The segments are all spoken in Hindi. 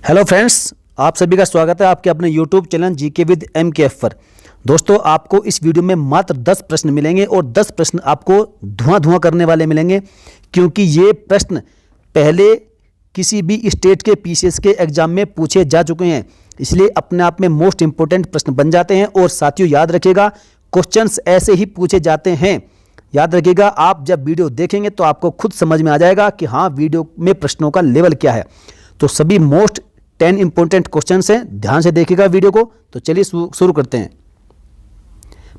हेलो फ्रेंड्स, आप सभी का स्वागत है आपके अपने YouTube channel GK with MKF पर। दोस्तों, आपको इस वीडियो में मात्र 10 प्रश्न मिलेंगे और 10 प्रश्न आपको धुआं करने वाले मिलेंगे, क्योंकि ये प्रश्न पहले किसी भी स्टेट के PCS के एग्जाम में पूछे जा चुके हैं, इसलिए अपने आप में मोस्ट इंपोर्टेंट प्रश्न बन जाते हैं। और साथियों, याद रखिएगा, क्वेश्चंस ऐसे ही पूछे जाते हैं। याद रखिएगा, आप जब वीडियो देखेंगे तो आपको खुद समझ में आ जाएगा कि हाँ, वीडियो में प्रश्नों का लेवल क्या है। तो सभी मोस्ट 10 इंपॉर्टेंट क्वेश्चंस हैं, ध्यान से देखिएगा वीडियो को। तो चलिए शुरू करते हैं।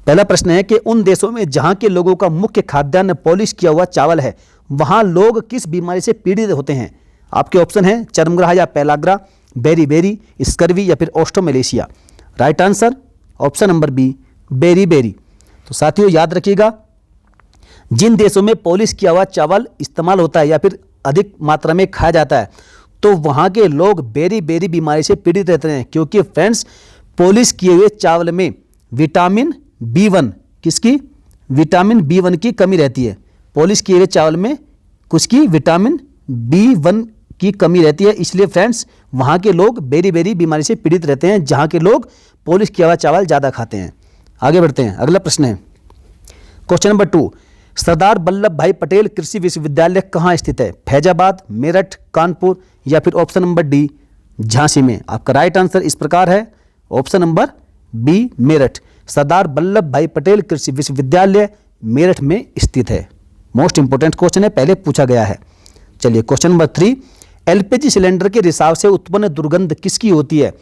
पहला प्रश्न है कि उन देशों में जहां के लोगों का मुख्य खाद्यान्न पॉलिश किया हुआ चावल है, वहां लोग किस बीमारी से पीड़ित होते हैं? आपके ऑप्शन है चर्मग्रह या पेलाग्रा, बेरी, स्कर्वी या फिर osteomalacia. Right answer option number B, beri. तो साथियों, याद रखिएगा, जिन देशों में पॉलिश किया हुआ चावल इस्तेमाल होता है या फिर अधिक मात्रा में खाया जाता है, तो वहाँ के लोग बेरी बीमारी से पीड़ित रहते हैं, क्योंकि फ्रेंड्स, पॉलिश किए हुए चावल में विटामिन B1 विटामिन B1 की कमी रहती है। पॉलिश किए हुए चावल में कुछ विटामिन B1 की कमी रहती है, इसलिए फ्रेंड्स वहाँ के लोग बेरी बीमारी से पीड़ित रहते हैं, जहाँ के लोग पॉलिश किया हुआ चावल ज़्यादा खाते हैं। आगे बढ़ते हैं, अगला प्रश्न है क्वेश्चन नंबर 2। सरदार वल्लभ भाई पटेल कृषि विश्वविद्यालय कहाँ स्थित है? फैजाबाद, मेरठ, कानपुर या फिर ऑप्शन नंबर डी, झांसी में। आपका राइट आंसर इस प्रकार है, option number B, Meerut. Sardar Vallabh भाई पटेल कृषि विश्वविद्यालय मेरठ में स्थित है। मोस्ट इंपोर्टेंट क्वेश्चन है, पहले पूछा गया है। चलिए क्वेश्चन नंबर 3। LPG सिलेंडर के रिसाव से उत्पन्न दुर्गंध किसकी होती है?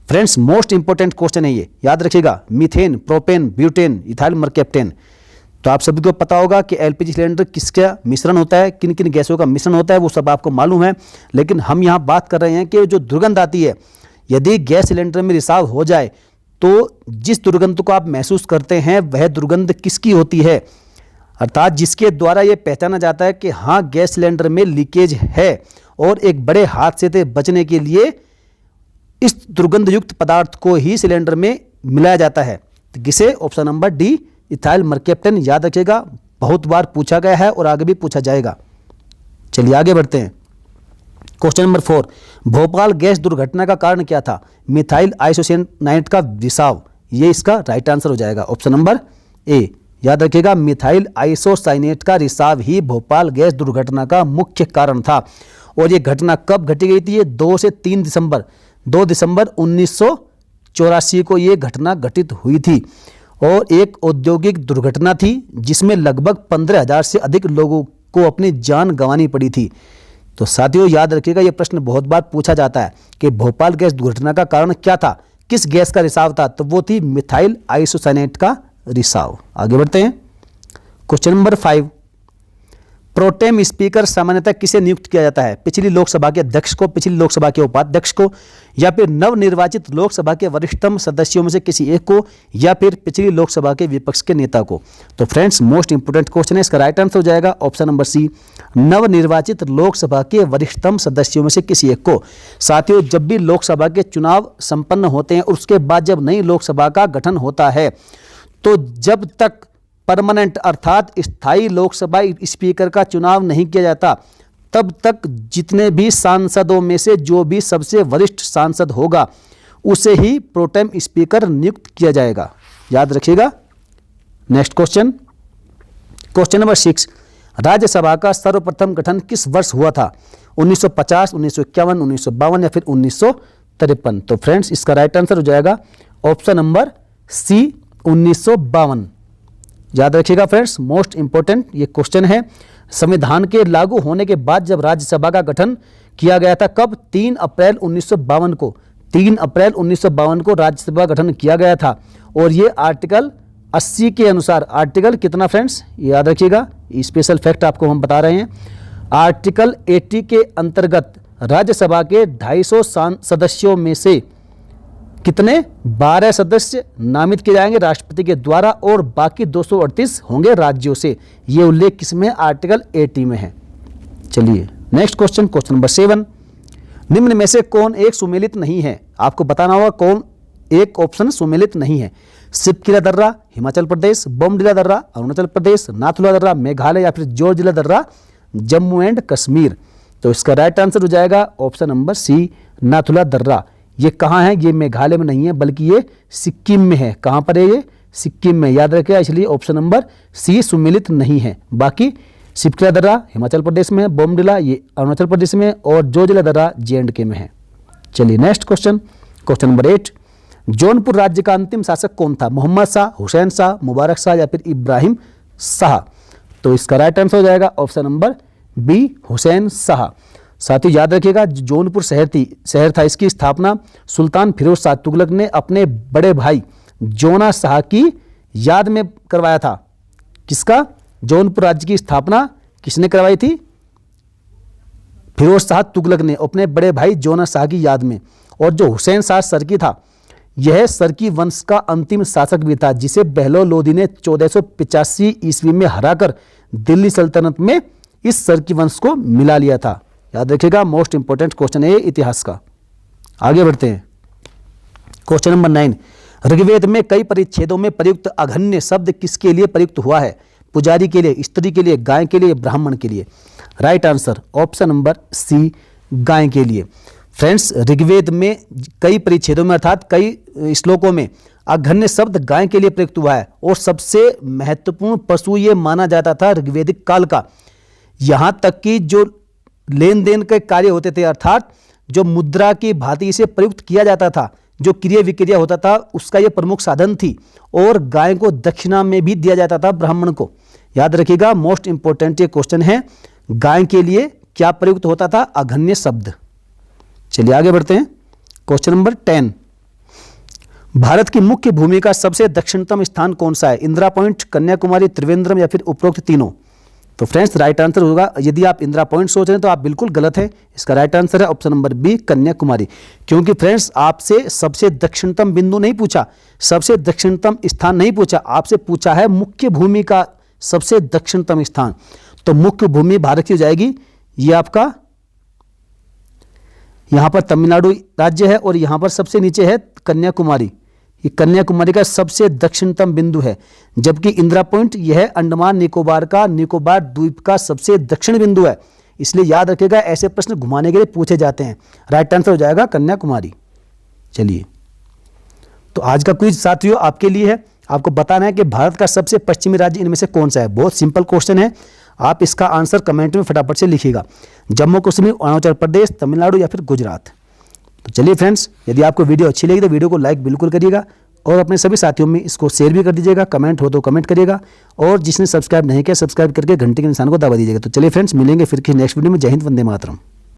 फ्रेंड्स, मोस्ट इंपोर्टेंट क्वेश्चन है ये, याद रखिएगा। Methane, propane, butane, ethyl mercaptan. तो आप सभी को पता होगा कि LPG सिलेंडर किसका मिश्रण होता है, किन किन गैसों का मिश्रण होता है, वो सब आपको मालूम है। लेकिन हम यहाँ बात कर रहे हैं कि जो दुर्गंध आती है, यदि गैस सिलेंडर में रिसाव हो जाए तो जिस दुर्गंध को आप महसूस करते हैं वह दुर्गंध किसकी होती है? अर्थात जिसके द्वारा ये पहचाना जाता है कि हाँ, गैस सिलेंडर में लीकेज है, और एक बड़े हादसे से बचने के लिए इस दुर्गंध युक्त पदार्थ को ही सिलेंडर में मिलाया जाता है। तो किसे? Option number D, ethyl mercaptan. याद रखिएगा, बहुत बार पूछा गया है और आगे भी पूछा जाएगा। चलिए आगे बढ़ते हैं। Question number 4। भोपाल गैस दुर्घटना का कारण क्या था? मिथाइल आइसोसाइनेट का रिसाव। ये इसका राइट आंसर हो जाएगा, ऑप्शन नंबर ए। याद रखिएगा, मिथाइल आइसोसाइनेट का रिसाव ही भोपाल गैस दुर्घटना का मुख्य कारण था। और ये घटना कब घटी गई थी? 2 से 3 दिसंबर 1984 को ये घटना घटित हुई थी, और एक औद्योगिक दुर्घटना थी जिसमें लगभग 15,000 से अधिक लोगों को अपनी जान गंवानी पड़ी थी। तो साथियों, याद रखिएगा, यह प्रश्न बहुत बार पूछा जाता है कि भोपाल गैस दुर्घटना का कारण क्या था, किस गैस का रिसाव था? तो वो थी मिथाइल आइसोसाइनेट का रिसाव। आगे बढ़ते हैं। Question number 5। प्रोटेम स्पीकर सामान्यतः किसे नियुक्त किया जाता है? पिछली लोकसभा के अध्यक्ष को, पिछली लोकसभा के उपाध्यक्ष को, या फिर नवनिर्वाचित लोकसभा के वरिष्ठतम सदस्यों में से किसी एक को, या फिर पिछली लोकसभा के विपक्ष के नेता को? तो फ्रेंड्स, मोस्ट इंपोर्टेंट क्वेश्चन है, इसका राइट आंसर हो जाएगा ऑप्शन नंबर सी, नवनिर्वाचित लोकसभा के वरिष्ठतम सदस्यों में से किसी एक को। साथियों, जब भी लोकसभा के चुनाव संपन्न होते हैं और उसके बाद जब नई लोकसभा का गठन होता है, तो जब तक परमानेंट अर्थात स्थायी लोकसभा स्पीकर का चुनाव नहीं किया जाता, तब तक जितने भी सांसदों में से जो भी सबसे वरिष्ठ सांसद होगा, उसे ही प्रोटेम स्पीकर नियुक्त किया जाएगा। याद रखिएगा। Next question, question number 6। Rajya Sabha का सर्वप्रथम गठन किस वर्ष हुआ था? 1950, 1951, 1952 या फिर 1953? तो फ्रेंड्स, इसका राइट आंसर हो जाएगा ऑप्शन नंबर सी, 1952। याद रखिएगा फ्रेंड्स, मोस्ट इंपोर्टेंट ये क्वेश्चन है। संविधान के लागू होने के बाद जब राज्यसभा का गठन किया गया था, कब? 3 अप्रैल 1952 को। 3 अप्रैल 1952 को राज्यसभा गठन किया गया था, और ये आर्टिकल 80 के अनुसार, आर्टिकल कितना फ्रेंड्स, याद रखिएगा, स्पेशल फैक्ट आपको हम बता रहे हैं। आर्टिकल 80 के अंतर्गत राज्यसभा के 250 सदस्यों में से कितने? 12 सदस्य नामित किए जाएंगे राष्ट्रपति के द्वारा, और बाकी 238 होंगे राज्यों से। ये उल्लेख किसमें? आर्टिकल 80 में है। चलिए नेक्स्ट क्वेश्चन, क्वेश्चन नंबर 7। निम्न में से कौन एक सुमेलित नहीं है? आपको बताना होगा कौन एक ऑप्शन सुमेलित नहीं है। सिपकिला दर्रा हिमाचल प्रदेश, बोमडिला दर्रा अरुणाचल प्रदेश, नाथुला दर्रा मेघालय या फिर जोजिला दर्रा जम्मू एंड कश्मीर। तो इसका राइट आंसर हो जाएगा ऑप्शन नंबर सी, नाथुला दर्रा, ये कहाँ है? ये मेघालय में नहीं है बल्कि ये सिक्किम में है। कहाँ पर है ये? सिक्किम में, याद रखिएगा। इसलिए ऑप्शन नंबर सी सुमेलित नहीं है। बाकी सिपकिला दर्रा हिमाचल प्रदेश में है, बोमडिला ये अरुणाचल प्रदेश में, और जोजिला दर्रा J&K में है। चलिए next question, question number 8, Jaunpur राज्य का अंतिम शासक कौन था? मोहम्मद शाह, हुसैन शाह, मुबारक शाह या फिर इब्राहिम शाह? तो इसका राइट आंसर हो जाएगा option number B, Hussain Shah. साथियों याद रखिएगा, जौनपुर शहर था, इसकी स्थापना सुल्तान फिरोज शाह तुगलक ने अपने बड़े भाई जोना शाह की याद में करवाया था। किसका? जौनपुर राज्य की स्थापना किसने करवाई थी? फिरोज शाह तुगलक ने अपने बड़े भाई जोना शाह की याद में। और जो हुसैन शाह सरकी था, यह सरकी वंश का अंतिम शासक भी था, जिसे बहलो लोधी ने 1485 ईस्वी में हराकर दिल्ली सल्तनत में इस सरकी वंश को मिला लिया था। याद रखिएगा, मोस्ट इंपोर्टेंट क्वेश्चन है इतिहास का। आगे बढ़ते हैं, क्वेश्चन नंबर 9, ऋग्वेद में कई परिच्छेदों में प्रयुक्त अघन्य शब्द किसके लिए प्रयुक्त हुआ है? पुजारी के लिए, स्त्री के लिए, गाय के लिए, ब्राह्मण के लिए? Right answer option number C, गाय के लिए। फ्रेंड्स, ऋग्वेद में कई परिच्छेदों में अर्थात कई श्लोकों में अघन्य शब्द गाय के लिए प्रयुक्त हुआ है, और सबसे महत्वपूर्ण पशु ये माना जाता था ऋग्वेदिक काल का। यहाँ तक कि जो लेन देन के कार्य होते थे, अर्थात जो मुद्रा की भांति इसे प्रयुक्त किया जाता था, जो क्रिया विक्रिया होता था, उसका यह प्रमुख साधन थी। और गाय को दक्षिणा में भी दिया जाता था ब्राह्मण को। याद रखिएगा, मोस्ट इंपोर्टेंट ये क्वेश्चन है, गाय के लिए क्या प्रयुक्त होता था? अघन्य शब्द। चलिए आगे बढ़ते हैं, क्वेश्चन नंबर 10, भारत की मुख्य भूमि का सबसे दक्षिणतम स्थान कौन सा है? इंदिरा पॉइंट, कन्याकुमारी, त्रिवेंद्रम या फिर उपरोक्त तीनों? तो फ्रेंड्स राइट आंसर होगा, यदि आप इंदिरा पॉइंट सोच रहे हैं तो आप बिल्कुल गलत है। इसका राइट आंसर है ऑप्शन नंबर बी, कन्याकुमारी। क्योंकि फ्रेंड्स आपसे सबसे दक्षिणतम बिंदु नहीं पूछा, सबसे दक्षिणतम स्थान नहीं पूछा, आपसे पूछा है मुख्य भूमि का सबसे दक्षिणतम स्थान। तो मुख्य भूमि भारत की हो जाएगी, ये आपका यहां पर तमिलनाडु राज्य है, और यहां पर सबसे नीचे है कन्याकुमारी। ये कन्याकुमारी का सबसे दक्षिणतम बिंदु है, जबकि इंदिरा पॉइंट यह है अंडमान निकोबार द्वीप का सबसे दक्षिण बिंदु है। इसलिए याद रखिएगा, ऐसे प्रश्न घुमाने के लिए पूछे जाते हैं। राइट आंसर हो जाएगा कन्याकुमारी। चलिए, तो आज का क्विज साथियों आपके लिए है, आपको बताना है कि भारत का सबसे पश्चिमी राज्य इनमें से कौन सा है। बहुत सिंपल क्वेश्चन है, आप इसका आंसर कमेंट में फटाफट से लिखिएगा। जम्मू कश्मीर, अरुणाचल प्रदेश, तमिलनाडु या फिर गुजरात? तो चलिए फ्रेंड्स, यदि आपको वीडियो अच्छी लगी तो वीडियो को लाइक बिल्कुल करिएगा, और अपने सभी साथियों में इसको शेयर भी कर दीजिएगा। कमेंट हो तो कमेंट करिएगा, और जिसने सब्सक्राइब नहीं किया सब्सक्राइब करके घंटे के निशान को दबा दीजिएगा। तो चलिए फ्रेंड्स, मिलेंगे फिर किसी नेक्स्ट वीडियो में। जय हिंद, वंदे मातरम।